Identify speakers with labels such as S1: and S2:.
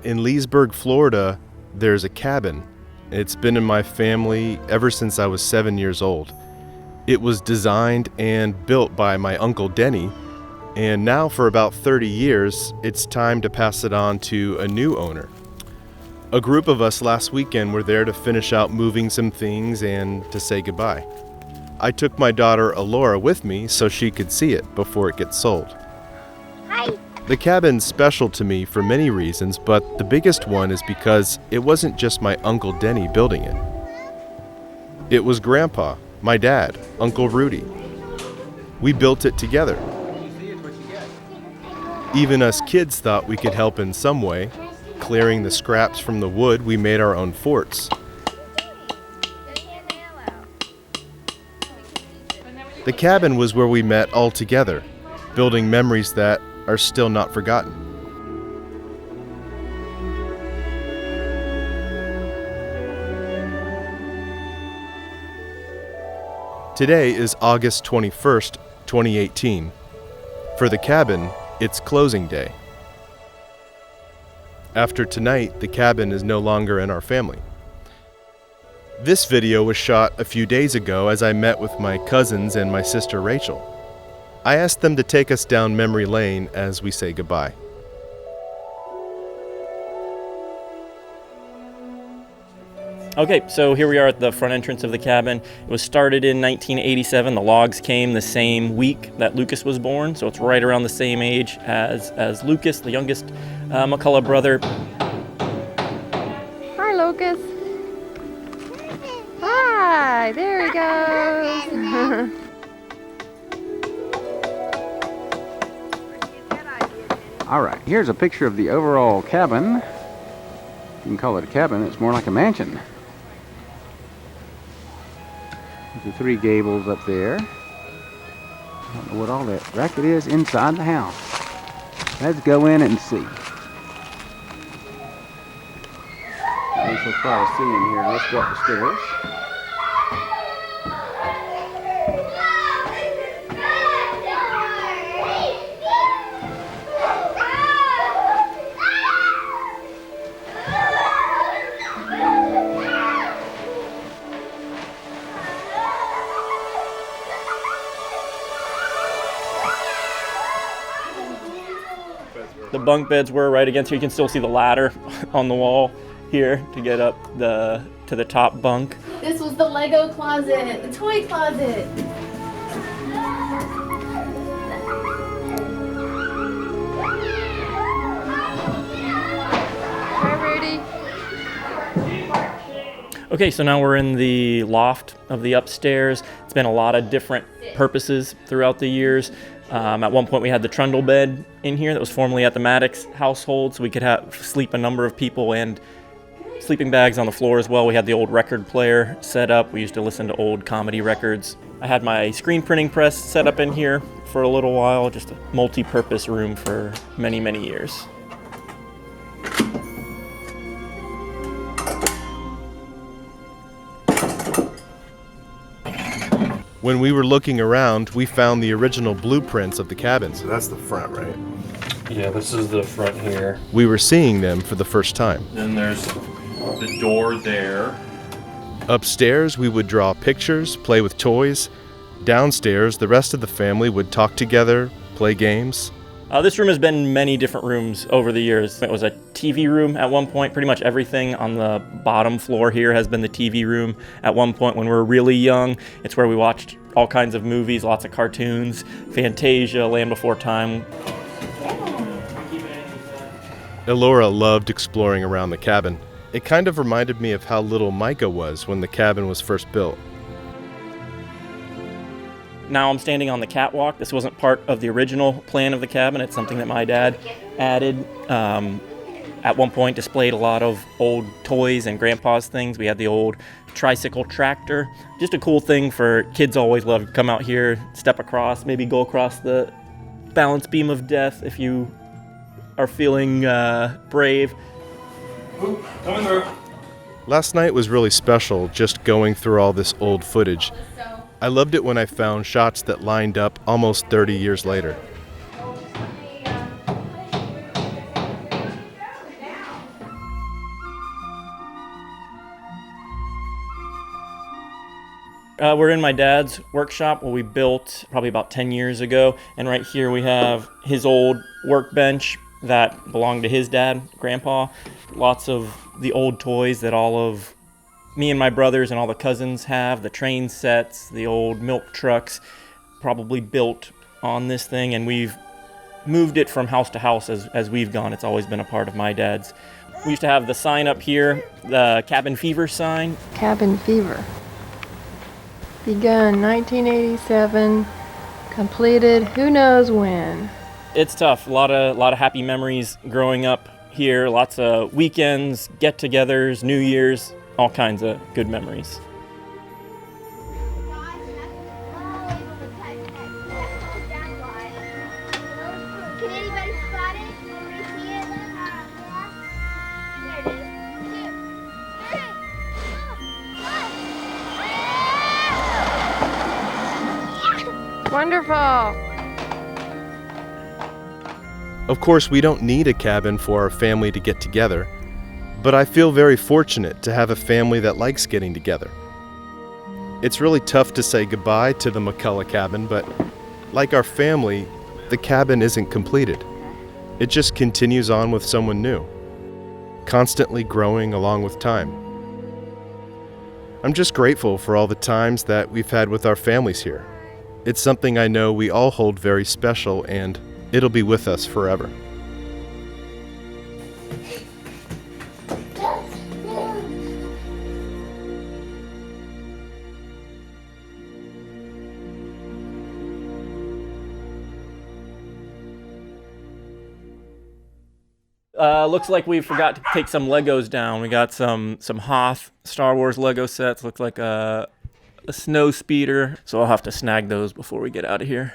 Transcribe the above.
S1: In Leesburg, Florida, there's a cabin. It's been in my family ever since I was 7 years old. It was designed and built by my Uncle Denny, and now for about 30 years, it's time to pass it on to a new owner. A group of us last weekend were there to finish out moving some things and to say goodbye. I took my daughter Alora with me so she could see it before it gets sold.
S2: Hi!
S1: The cabin's special to me for many reasons, but the biggest one is because it wasn't just my Uncle Denny building it. It was Grandpa, my dad, Uncle Rudy. We built it together. Even us kids thought we could help in some way. Clearing the scraps from the wood, we made our own forts. The cabin was where we met all together, building memories that are still not forgotten. Today is August 21st, 2018. For the cabin, it's closing day. After tonight, the cabin is no longer in our family. This video was shot a few days ago as I met with my cousins and my sister Rachel. I asked them to take us down memory lane as we say goodbye.
S3: Okay, so here we are at the front entrance of the cabin. It was started in 1987. The logs came the same week that Lucas was born, so it's right around the same age as Lucas, the youngest McCullough brother.
S2: Hi, Lucas. Hi, there he goes.
S4: All right, here's a picture of the overall cabin. You can call it a cabin, it's more like a mansion. The three gables up there. I don't know what all that racket is inside the house. Let's go in and see. At least we'll try to see in here. Let's go up the stairs.
S3: The bunk beds were right against here. You can still see the ladder on the wall here to get up to the top bunk.
S5: This was the Lego closet, the toy closet.
S2: Hi, Rudy.
S3: Okay, so now we're in the loft of the upstairs. It's been a lot of different purposes throughout the years. At one point we had the trundle bed in here that was formerly at the Maddox household, so we could sleep a number of people, and sleeping bags on the floor as well. We had the old record player set up. We used to listen to old comedy records. I had my screen printing press set up in here for a little while, just a multi-purpose room for many, many years.
S1: When we were looking around, we found the original blueprints of the cabin. So that's the front, right?
S6: Yeah, this is the front here.
S1: We were seeing them for the first time.
S6: Then there's the door there.
S1: Upstairs, we would draw pictures, play with toys. Downstairs, the rest of the family would talk together, play games.
S3: This room has been many different rooms over the years. It was a TV room at one point. Pretty much everything on the bottom floor here has been the TV room at one point when we were really young. It's where we watched all kinds of movies, lots of cartoons, Fantasia, Land Before Time.
S1: Elora loved exploring around the cabin. It kind of reminded me of how little Micah was when the cabin was first built.
S3: Now I'm standing on the catwalk. This wasn't part of the original plan of the cabin. It's something that my dad added. At one point displayed a lot of old toys and grandpa's things. We had the old tricycle tractor. Just a cool thing for kids. Always loved to come out here, step across, maybe go across the balance beam of death if you are feeling brave.
S6: Ooh, coming through.
S1: Last night was really special, just going through all this old footage. I loved it when I found shots that lined up almost 30 years later.
S3: We're in my dad's workshop, what we built probably about 10 years ago. And right here we have his old workbench that belonged to his dad, Grandpa. Lots of the old toys that all of me and my brothers and all the cousins have, the train sets, the old milk trucks, probably built on this thing. And we've moved it from house to house as we've gone. It's always been a part of my dad's. We used to have the sign up here, the cabin fever sign.
S2: Cabin fever. Begun 1987, completed who knows when.
S3: It's tough. A lot of happy memories growing up here. Lots of weekends, get-togethers, New Year's, all kinds of good memories.
S7: Can anybody spot it? Can we see it? There it is. 2, 1.
S2: Wonderful.
S1: Of course, we don't need a cabin for our family to get together, but I feel very fortunate to have a family that likes getting together. It's really tough to say goodbye to the McCullough cabin, but like our family, the cabin isn't completed. It just continues on with someone new, constantly growing along with time. I'm just grateful for all the times that we've had with our families here. It's something I know we all hold very special, and it'll be with us forever.
S3: Looks like we forgot to take some Legos down. We got some Hoth Star Wars Lego sets. Look like a snow speeder. So I'll have to snag those before we get out of here.